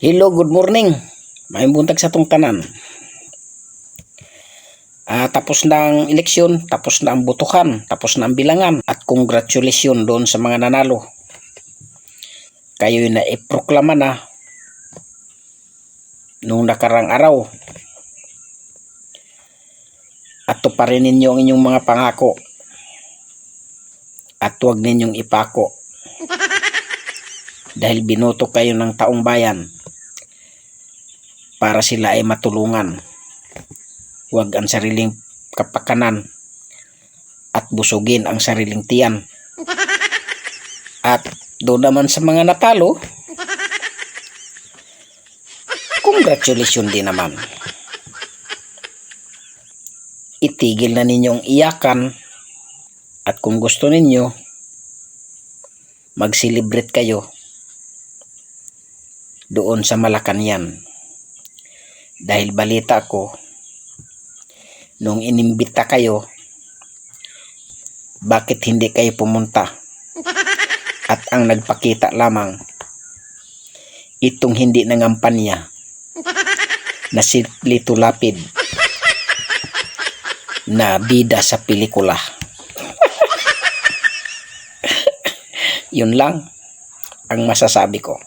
Hello, good morning. Maayong buntag sa tong tanan. Tapos na ang eleksyon, tapos na ang botohan, tapos na ang bilangan. At congratulations doon sa mga nanalo. Kayo'y naiproklama na nung nakarang araw. At tuparin ninyo ang inyong mga pangako. At huwag ninyong ipako. Dahil binoto kayo ng taong bayan para sila ay matulungan. Huwag ang sariling kapakanan at busugin ang sariling tiyan. At doon naman sa mga natalo, congratulations din naman. Itigil na ninyong iyakan at kung gusto ninyo, mag-celebrate kayo doon sa Malacañang. Dahil balita ko, nung inimbita kayo, bakit hindi kayo pumunta? At ang nagpakita lamang, itong hindi nangampanya na si Lito Lapid na bida sa pelikula. Yun lang ang masasabi ko.